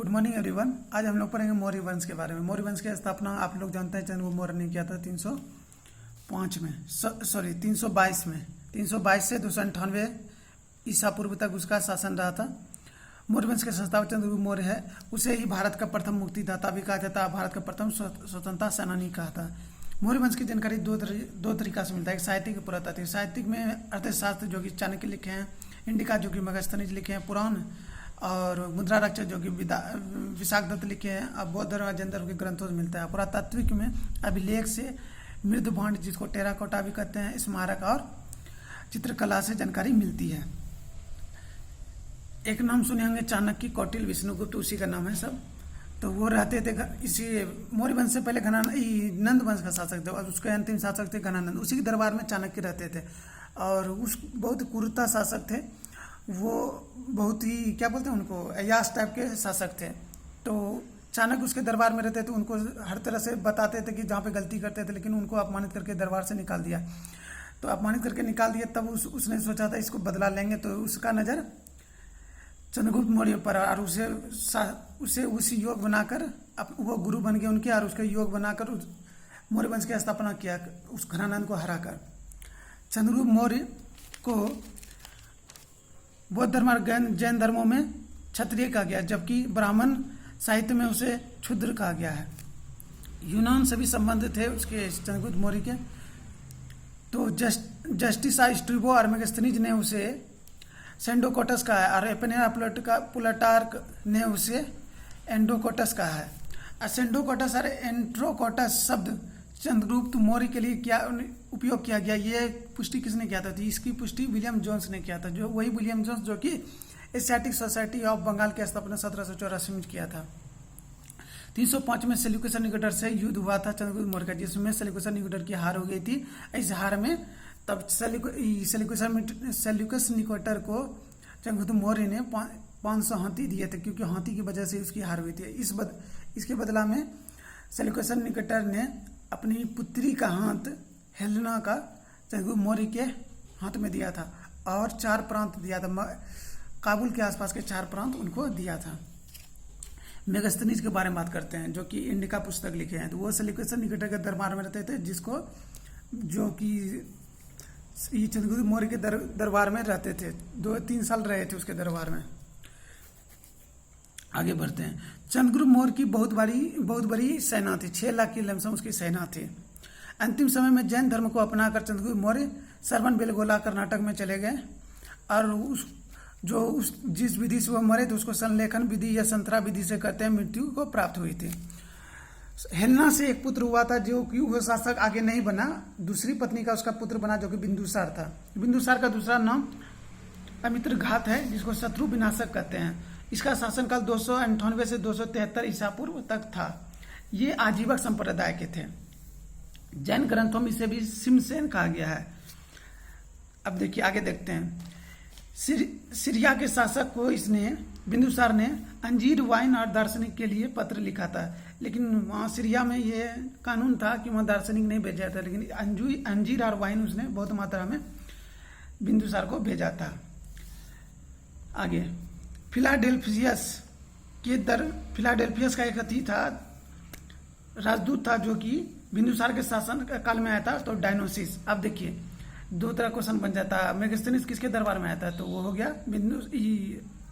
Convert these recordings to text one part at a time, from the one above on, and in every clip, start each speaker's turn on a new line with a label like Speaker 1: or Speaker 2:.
Speaker 1: Morning everyone. आज हम लोग पढ़ेंगे मौर्य वंश के बारे में। मौर्य वंश की स्थापना आप लोग जानते हैं चंद्रगुप्त मौर्य ने किया था 305 में, सॉरी 322 में। 322 से 298 ईसा पूर्व तक उसका शासन रहा था। मौर्य वंश के संस्थापक चंद्रगुप्त मौर्य है। उसे ही भारत का प्रथम मुक्तिदाता भी कहा जाता है, भारत का प्रथम स्वतंत्रता सेनानी कहा था। मौर्य वंश की जानकारी दो तरीका से मिलता है, एक साहित्यिक और पुरातात्विक। साहित्यिक में अर्थशास्त्र जो कि चाणक्य लिखे हैं, इंडिका जो कि मगस्थनीज लिखे हैं, पुराण और मुद्रा रक्षक जो कि विशाखदत्त लिखे हैं। अब बौद्ध धर्म जैन धर्म के ग्रंथों से मिलता है। पुरातात्विक में अभिलेख से, मृदभांड जिसको टेराकोटा भी कहते हैं, स्मारक और चित्रकला से जानकारी मिलती है। एक नाम सुने होंगे चाणक्य, कौटिल्य, विष्णुगुप्त, उसी का नाम है सब। तो वो रहते थे इसी मौर्य वंश से पहले नंद वंश का शासक थे और उसके अंतिम शासक थे घनानंद। उसी के दरबार में चाणक्य रहते थे और उस बहुत क्रूरता शासक थे वो। बहुत ही क्या बोलते हैं उनको, अयास टाइप के शासक थे। तो चाणक्य उसके दरबार में रहते थे, उनको हर तरह से बताते थे कि जहाँ पे गलती करते थे, लेकिन उनको अपमानित करके दरबार से निकाल दिया। तो अपमानित करके निकाल दिया, तब उसने सोचा था इसको बदला लेंगे। तो उसका नज़र चंद्रगुप्त मौर्य पर और उसे उसी योग बनाकर वो गुरु बन गए उनके, और उसके योग बनाकर मौर्य वंश की स्थापना किया उस घनानंद को हराकर। चंद्रगुप्त मौर्य को बौद्ध धर्म और जैन धर्मों में क्षत्रिय कहा गया, जबकि ब्राह्मण साहित्य में उसे क्षुद्र कहा गया है। यूनान से भी संबंध थे उसके चंद्रगुप्त मौर्य के। तो जस्टिस स्ट्रिबो और मेगस्थनीज ने उसे सेंडोकोटस कहा है, और एपेनिया प्लूटार्क ने उसे एंडोकोटस कहा है। सेंडोकोटस और एंट्रोकोटस शब्द चंद्रगुप्त मौर्य के लिए क्या उपयोग किया गया, ये पुष्टि किसने किया था? इसकी पुष्टि विलियम जोन्स ने किया था, जो वही विलियम जोन्स जो कि एशियाटिक सोसाइटी ऑफ बंगाल की स्थापना 1784 में किया था। 305 में सेल्यूकस निकेटर से युद्ध हुआ था चंद्रगुप्त मौर्य का, जिसमें सेल्यूकस निकेटर की हार हो गई थी। इस हार में तब सेल्यूकस निकेटर को चंद्रगुप्त मौर्य ने 500 हाथी दिए थे, क्योंकि हाथी की वजह से उसकी हार हुई थी। इसके बदला में सेल्यूकस निकेटर ने अपनी पुत्री का हाथ हेलेना का चंद्रगुप्त मौर्य के हाथ में दिया था, और 4 प्रांत दिया था। काबुल के आसपास के 4 प्रांत उनको दिया था। मेगस्थनीज के बारे में बात करते हैं, जो कि इंडिका पुस्तक लिखे हैं। तो वो सेल्यूकस निकेटर के दरबार में रहते थे, जो कि ये चंद्रगुप्त मौर्य के दरबार में रहते थे। 2-3 साल रहे थे उसके दरबार में। आगे बढ़ते हैं। चंद्रगुप्त मौर्य की बहुत बड़ी सेना थी, 6 लाख की लमसम उसकी सेना थी। अंतिम समय में जैन धर्म को अपनाकर चंद्रगुप्त मौर्य श्रवणबेलगोला कर्नाटक में चले गए, और जिस विधि से वो मरे थे उसको संलेखन विधि या संतरा विधि से कहते हैं, मृत्यु को प्राप्त हुई थी। हेलेना से एक पुत्र हुआ था, जो कि वो शासक आगे नहीं बना। दूसरी पत्नी का उसका पुत्र बना, जो कि बिंदुसार था। बिंदुसार का दूसरा नाम अमित्रघात है, जिसको शत्रु विनाशक कहते हैं। इसका शासनकाल 298 से 273 ईसा पूर्व तक था। ये आजीवक संप्रदाय के थे। जैन ग्रंथों में इसे भी सिमसेन कहा गया है। अब देखिए आगे देखते हैं। सीरिया के शासक को बिंदुसार ने अंजीर, वाइन और दार्शनिक के लिए पत्र लिखा था, लेकिन वहाँ सीरिया में ये कानून था कि वहाँ दार्शनिक नहीं भेजा था, लेकिन अंजीर और वाइन उसने बहुत मात्रा में बिंदुसार को भेजा था। आगे फिलाडेल्फियस का एक अति था, राजदूत था, जो कि बिंदुसार के शासन काल में आया था। तो डायनोसिस। अब देखिए 2 तरह क्वेश्चन बन जाता है। मेगस्थनीज किसके दरबार में आया था? तो वो हो गया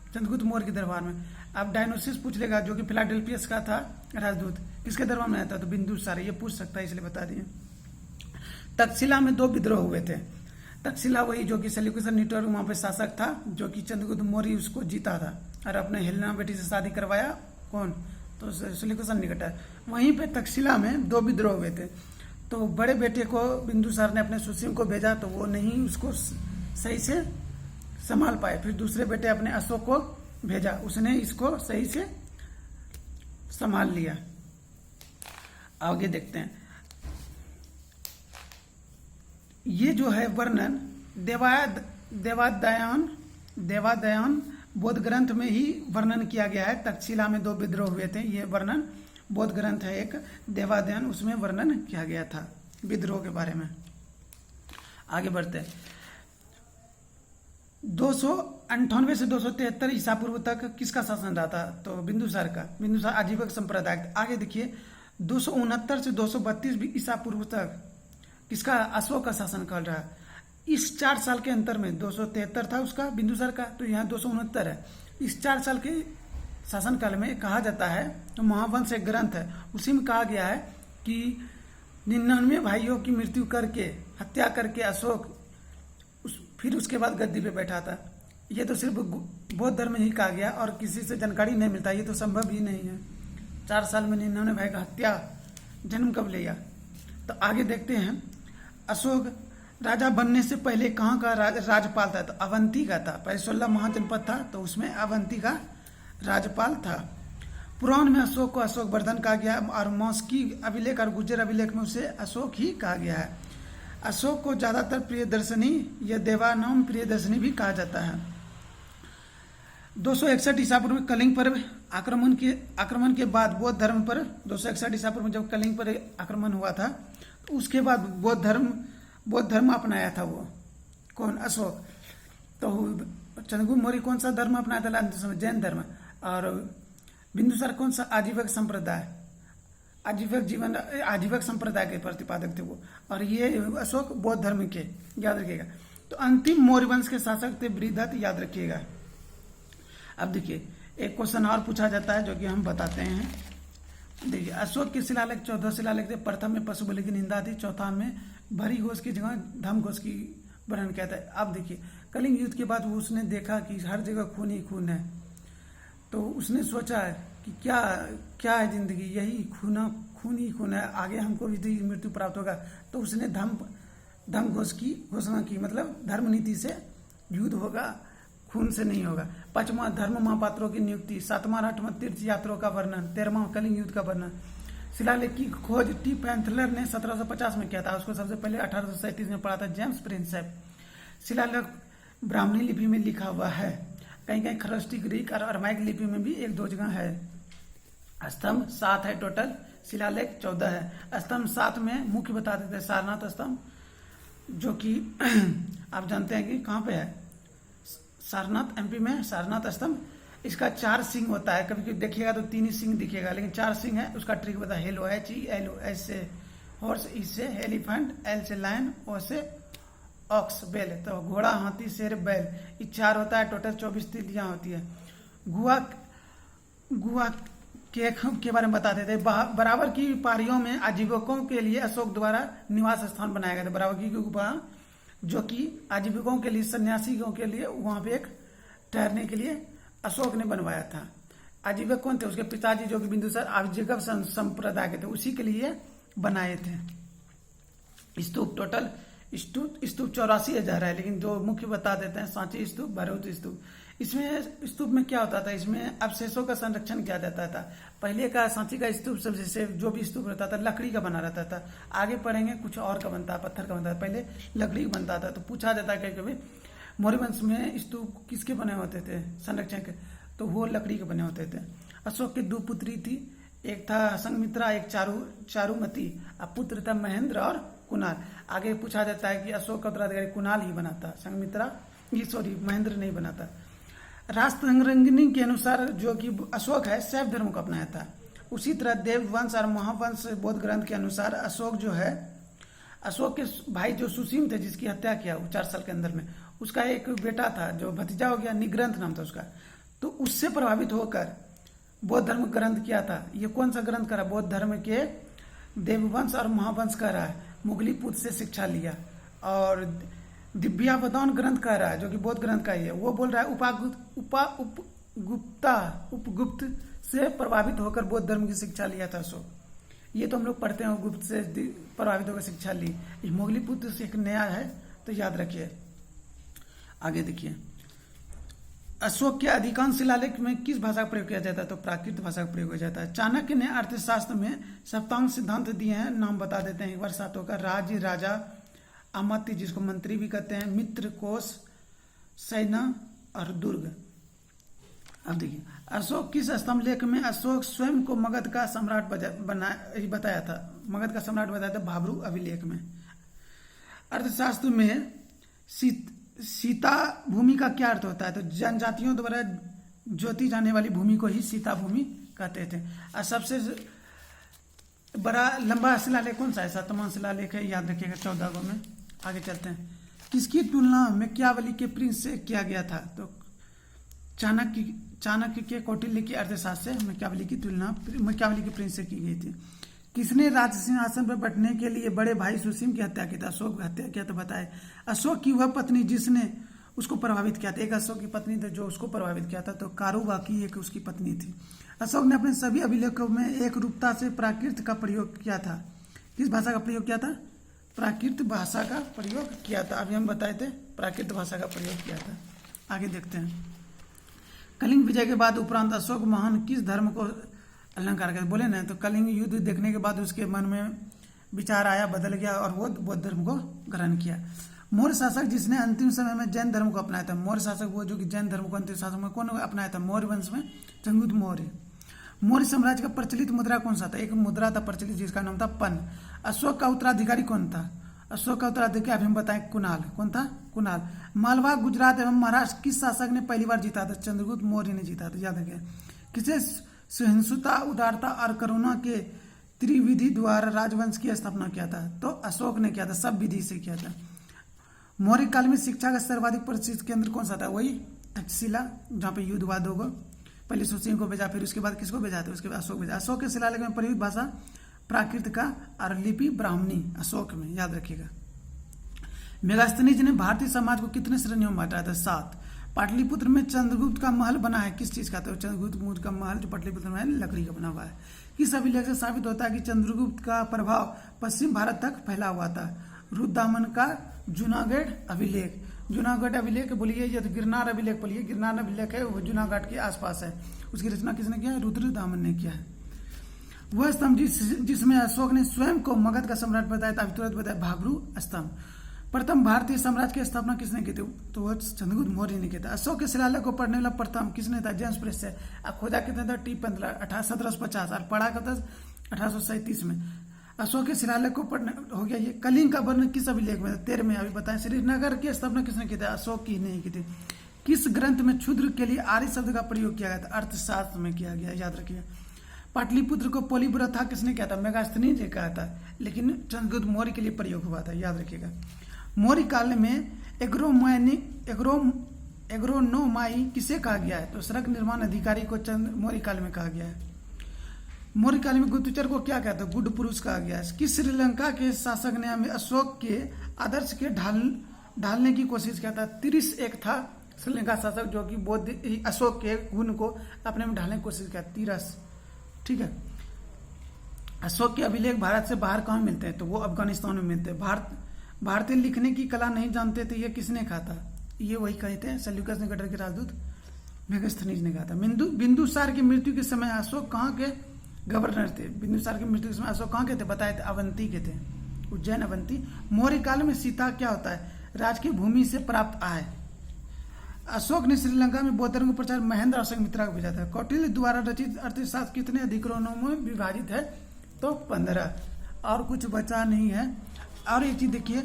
Speaker 1: चंद्रगुप्त मौर्य के दरबार में। अब डायनोसिस पूछ लेगा, जो कि फिलाडेल्फियस का था राजदूत, किसके दरबार में आया था? तो बिंदुसार। ये पूछ सकता है, इसलिए बता दिए। तक्षशिला में 2 विद्रोह हुए थे। तक्षशिला वही जो कि सेल्यूकस निकेटर वहाँ पे शासक था, जो कि चंद्रगुप्त मौर्य उसको जीता था और अपने हेलेना बेटी से शादी करवाया। कौन? तो सेल्यूकस निकेटर। वहीं पे तक्षशिला में 2 विद्रोह हुए थे। तो बड़े बेटे को बिंदुसार ने अपने सुसीम को भेजा, तो वो नहीं उसको सही से संभाल पाए। फिर दूसरे बेटे अपने अशोक को भेजा, उसने इसको सही से संभाल लिया। आगे देखते हैं। ये जो है वर्णन देवादयान बौद्ध ग्रंथ में ही वर्णन किया गया है। तक्षशिला में 2 विद्रोह हुए थे, ये वर्णन बौद्ध ग्रंथ है एक देवादयन, उसमें वर्णन किया गया था विद्रोह के बारे में। आगे बढ़ते हैं। 98 से 273 ईसा पूर्व तक किसका शासन रहा था? तो बिंदुसार का। बिंदुसार आजीवक संप्रदाय। आगे देखिए 269 से 232 ईसा पूर्व तक किसका? अशोक का शासन काल रहा। इस 4 साल के अंतर में 273 था उसका बिंदुसार का, तो यहाँ 269 है। इस 4 साल के शासनकाल में कहा जाता है, तो महावंश एक ग्रंथ है, उसी में कहा गया है कि 99 भाइयों की मृत्यु करके, हत्या करके अशोक फिर उसके बाद गद्दी पे बैठा था। ये तो सिर्फ बौद्ध धर्म में ही कहा गया और किसी से जानकारी नहीं मिलता, ये तो संभव ही नहीं है। 4 साल में 99 भाई का हत्या जन्म कब लिया? तो आगे देखते हैं। अशोक राजा बनने से पहले कहाँ का राज्यपाल था? तो अवंती का था। पहले 16 महाजनपद था, तो उसमें अवंती का राज्यपाल था। पुराण में अशोक को अशोक वर्धन कहा गया और मौस्की अभिलेख और गुर्जर अभिलेख में उसे अशोक ही कहा गया है। अशोक को ज्यादातर प्रियदर्शनी या देवानाम प्रियदर्शनी भी कहा जाता है। 261 ईसा पूर्व में कलिंग पर आक्रमण के बाद बौद्ध धर्म पर 261 ईसा पूर्व में जब कलिंग पर आक्रमण हुआ था, तो उसके बाद बौद्ध धर्म अपनाया था। वो कौन? अशोक। तो चंद्रगुप्त मौर्य कौन सा धर्म अपनाया था? जैन धर्म। और बिंदुसार कौन सा? आजीवक संप्रदाय, आजीवक संप्रदाय के प्रतिपादक थे वो। और ये अशोक बौद्ध धर्म के, याद रखिएगा। तो अंतिम मौर्य वंश के शासक थे बृहदत्त, याद रखिएगा। अब देखिए एक क्वेश्चन और पूछा जाता है जो कि हम बताते हैं। देखिए अशोक के शिलालेख 14 शिलालेख थे। प्रथम में पशु बलि की निंदा थी, चौथा में भरी घोष की जगह धम घोष की वर्णन किया था। अब देखिए कलिंग युद्ध के बाद उसने देखा कि हर जगह खून ही खून है, तो उसने सोचा कि क्या है जिंदगी, यही खून ही खून है, आगे हमको भी मृत्यु प्राप्त होगा। तो उसने धम घोष की घोषणा की, मतलब धर्म नीति से युद्ध होगा, खून से नहीं होगा। 5वां धर्म महापात्रों की नियुक्ति। 7वां और 8वां तीर्थ यात्रों का वर्णन। 13वां कलिंग युद्ध का वर्णन। शिलालेख की खोज टी पैंथलर ने 1750 में किया था। उसको सबसे पहले 1837 में पढ़ा था जेम्स प्रिंसेप। शिलालेख ब्राह्मणी लिपि में लिखा हुआ है, कहीं कहीं खरष्टी ग्रीक और अरमाइक लिपि में भी 1-2 जगह है। स्तंभ 7 है टोटल, शिलालेख 14 है। स्तंभ 7 में मुख्य बता देते हैं सारनाथ स्तंभ, जो कि आप जानते हैं कि कहाँ पे है? सारनाथ, एमपी में सारनाथ स्तंभ। इसका 4 सिंह होता है, कभी कभी देखिएगा तो 3 ही सिंह दिखेगा, लेकिन 4 सिंह है। उसका ट्रिक बता, हेलो HELO, एस से हॉर्स, ई से एलिफेंट, एल से लायन, ओ से ऑक्स बैल, तो घोड़ा, हाथी, शेर, बैल, ये 4 होता है। टोटल 24 तिथियां होती है। गुआ के बारे में बता देते हैं। बराबर की पारियों में आजीविकों के लिए अशोक द्वारा निवास स्थान बनाया गया था। बराबर की गुफा जो कि आजीविकों के लिए, सन्यासियों के लिए, वहां पे एक ठहरने के लिए अशोक ने बनवाया था। आजीविक कौन थे? उसके पिताजी जो कि बिंदुसार आजीविक संप्रदाय के थे, उसी के लिए बनाए थे। स्तूप टोटल स्तूप 84,000 है, लेकिन जो मुख्य बता देते हैं सांची स्तूप, भैरव स्तूप। इसमें स्तूप में क्या होता था? इसमें अवशेषों का संरक्षण किया जाता था। पहले का सांची का स्तूप सबसे जो भी स्तूप रहता था लकड़ी का बना रहता था। आगे पढ़ेंगे कुछ और का बनता, पत्थर का बनता था, पहले लकड़ी का बनता था। तो पूछा जाता है कभी मौर्य वंश में स्तूप किसके बने होते थे संरक्षण के? तो वो लकड़ी के बने होते थे। अशोक की 2 पुत्री थी, एक था संघमित्रा, एक चारुमती। अब पुत्र था महेंद्र और कुणाल। आगे पूछा जाता है कि अशोक का उत्तराधिकारी कुणाल ही बना था, महेंद्र नहीं बना था। राष्ट्रंगिनी के अनुसार जो कि अशोक है शैव धर्म को अपनाया था। उसी तरह देववंश और महावंश बौद्ध ग्रंथ के अनुसार अशोक जो है, अशोक के भाई जो सुसीम थे जिसकी हत्या किया वो 4 साल के अंदर में, उसका एक बेटा था जो भतीजा हो गया, निग्रंथ नाम था उसका। तो उससे प्रभावित होकर बौद्ध धर्म ग्रंथ किया था। ये कौन सा ग्रंथ करा? बौद्ध धर्म के देववंश और महावंश कह रहा है, मुगली पुत्र से शिक्षा लिया। और दिव्यावदान ग्रंथ कह रहा है जो कि बौद्ध ग्रंथ का ही है, वो बोल रहा है उपगुप्त से प्रभावित होकर बौद्ध धर्म की शिक्षा लिया था अशोक। ये तो हम लोग पढ़ते हैं, गुप्त से प्रभावित होकर शिक्षा ली। मुगली पुत्र से एक नया है, तो याद रखिए। आगे देखिए अशोक के अधिकांश शिलालेख में किस भाषा का प्रयोग किया जाता है? तो प्राकृत भाषा का प्रयोग हो जाता है। चाणक्य ने अर्थशास्त्र में सप्तांग सिद्धांत दिए हैं, नाम बता देते हैं एक बार सातों का। राज्य, राजा, अमात्य जिसको मंत्री भी कहते हैं, मित्र, कोष, सेना और दुर्ग। अब देखिए अशोक किस स्तंभ लेख में अशोक स्वयं को मगध का सम्राट बताया था? मगध का सम्राट बताया था भाब्रू अभिलेख में। अर्थशास्त्र में सीता भूमि का क्या अर्थ होता है? तो जनजातियों द्वारा जोती जाने वाली भूमि को ही सीता भूमि कहते थे। और सबसे बड़ा लंबा शिलालेख कौन सा है? सातवां शिलालेख है, याद रखिएगा 14 गो में। आगे चलते हैं। किसकी तुलना मैकियावेली के प्रिंस से किया गया था? तो चाणक्य के कौटिल्य की अर्थशास्त्र से मैकियावेली की तुलना मैकियावेली के प्रिंस से की गई थी। किसने राज सिंहासन पर बैठने के लिए बड़े भाई सुसीम की हत्या की? अशोक हत्या किया। तो बताए अशोक की वह पत्नी जिसने उसको प्रभावित किया था। एक अशोक की पत्नी थी जो उसको प्रभावित किया था, तो कारूबाकी एक उसकी पत्नी थी। अशोक ने अपने सभी अभिलेखों में एक रूपता से प्राकृत का प्रयोग किया था। किस भाषा का प्रयोग किया था? प्राकृत भाषा का प्रयोग किया था। अभी हम बताए थे प्राकृत भाषा का प्रयोग किया था। आगे देखते हैं। कलिंग विजय के बाद उपरांत अशोक महान किस धर्म को अलंकार करते? बोले ना, तो कलिंग युद्ध देखने के बाद उसके मन में विचार आया, बदल गया और वो बौद्ध धर्म को ग्रहण किया। मौर्य शासक जिसने अंतिम समय में जैन धर्म को अपनाया था। मौर्य शासक वो जो कि जैन धर्म को अंतिम शासक में कौन अपनाया था? मौर्य वंश में चंद्रगुप्त मौर्य। मौर्य साम्राज्य का प्रचलित मुद्रा कौन सा था? एक मुद्रा था प्रचलित जिसका नाम था पन। अशोक का उत्तराधिकारी कौन था? अशोक का उत्तराधिकारी अभी हम बताएं कुणाल। कौन था? कुणाल। मालवा, गुजरात एवं महाराष्ट्र किस शासक ने पहली बार जीता था? चंद्रगुप्त मौर्य ने जीता था, याद रखिए। किसे सहिष्णुता, उदारता और करुणा के त्रिविधि द्वारा राजवंश की स्थापना किया था? तो अशोक ने किया था, सब विधि से किया था। मौर्य काल में शिक्षा का सर्वाधिक प्रसिद्ध केंद्र कौन सा था? वही तक्षशिला, जहाँ पे युद्ध हुआ 2 गो। पहले सुसीम को भेजा, फिर उसके बाद किसको भेजा था? उसके बाद अशोक भेजा। अशोक के शिलालेख में प्रयुक्त भाषा प्राकृत का और लिपि ब्राह्मणी अशोक में, याद रखिएगा। मेगास्थनीज ने भारतीय समाज को कितने श्रेणियों में बांटा था? 7। पाटलिपुत्र में चंद्रगुप्त का महल बना है, किस चीज का? तो चंद्रगुप्त मौर्य का महल जो पाटलिपुत्र में है लकड़ी का बना हुआ है। किस अभिलेख से साबित होता है कि चंद्रगुप्त का प्रभाव पश्चिम भारत तक फैला हुआ था? रुद्रदामन का जूनागढ़ अभिलेख। जूनागढ़ अभिलेख बोलिए या तो गिरनार अभिलेख बोलिए। गिरनार अभिलेख है वो जूनागढ़ के आसपास है। उसकी रचना किसने किया है? रुद्रदामन ने किया है। वह स्तंभ जिसमें अशोक ने स्वयं को मगध का सम्राट बताया था, अभी तुरंत बताया, भागरू स्तंभ। प्रथम भारतीय साम्राज्य की स्थापना किसने की थी? तो वह चंद्रगुप्त मौर्य ने किया था। अशोक के शिलालेख को पढ़ने वाला प्रथम किसने था? जेम्स प्रेस से। खोजा कितना था? टी. 1750 और पढ़ा था 1837 में। अशोक के शिलालेख को पढ़ने हो गया ये। कलिंग का वर्णन किस अभिलेख में? 13 में। अभी बताएं। श्रीनगर की स्थापना किसने की थी? अशोक की नहीं की थी। किस ग्रंथ में क्षुद्र के लिए आर्य शब्द का प्रयोग किया गया था? अर्थशास्त्र में किया गया, याद रखिए। पाटलिपुत्र को पोलिप्रथा किसने किया था? मेगास्थनीज ने कहा था, लेकिन चंद्रगुप्त मौर्य के लिए प्रयोग हुआ था, याद रखिएगा। मौर्य काल में एग्रोनोमाई किसे कहा गया है? तो सड़क निर्माण अधिकारी को मौर्य काल में कहा गया है। मौर्य काल में गुप्तचर को क्या कहता है? गुड पुरुष कहा गया है। किस श्रीलंका के शासक ने हमें अशोक के आदर्श के ढालने की कोशिश किया था? तिरिस एक था श्रीलंका शासक जो कि बौद्ध अशोक के गुण को अपने में ढालने की कोशिश किया, तिरस। ठीक है। अशोक के अभिलेख भारत से बाहर कहाँ मिलते हैं? तो वो अफगानिस्तान में मिलते हैं। भारतीय लिखने की कला नहीं जानते थे, ये किसने कहा था? ये वही कहते हैं सेल्यूकस निकेटर के राजदूत मेगास्थनीज ने कहा था। बिंदुसार की मृत्यु के समय अशोक कहाँ के गवर्नर थे? बिंदुसार की मृत्यु के समय अशोक कहाँ के थे? बताए थे अवंती के थे, उज्जैन अवंती। मौर्य काल में सीता क्या होता है? राजकीय भूमि से प्राप्त आय। अशोक ने श्रीलंका में बौद्ध धर्म को प्रचार महेंद्र और संघमित्रा को भेजा था। कौटिल्य द्वारा रचित अर्थशास्त्र कितने अधिकरणों में विभाजित है? तो 15। और कुछ बचा नहीं है। और एक चीज देखिए,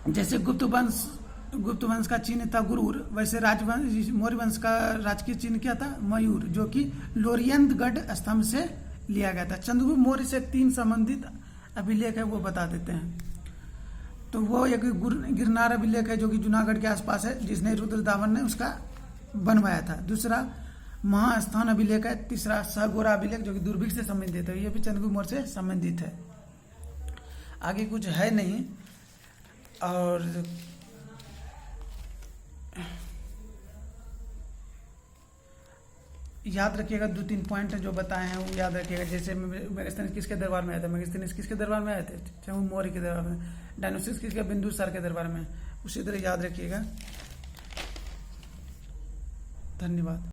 Speaker 1: जैसे गुप्त वंश का चिन्ह था गुरूर, वैसे राजवंश मौर्य वंश का राजकीय चिन्ह क्या था? मयूर, जो कि लोरियंतगढ़ स्तंभ से लिया गया था। चंद्रगुप्त मौर्य से 3 संबंधित अभिलेख है, वो बता देते हैं। तो वो एक गिरनार अभिलेख है जो कि जूनागढ़ के आसपास है, जिसने रुद्रदामन ने उसका बनवाया था। दूसरा महास्थान अभिलेख है। तीसरा सहगोरा अभिलेख जो कि दुर्भिक्ष से संबंधित है, ये भी चंद्रगुप्त मौर्य से संबंधित है। आगे कुछ है नहीं। और याद रखिएगा 2-3 पॉइंट जो बताए हैं वो याद रखिएगा। जैसे मेगास्थनीज किसके दरबार में आए थे? मेगास्थनीज किसके दरबार में आए थे? चंद्रगुप्त मौर्य के दरबार में। डायनोसिस किसके? बिंदुसार के दरबार में। उसी तरह याद रखिएगा। धन्यवाद।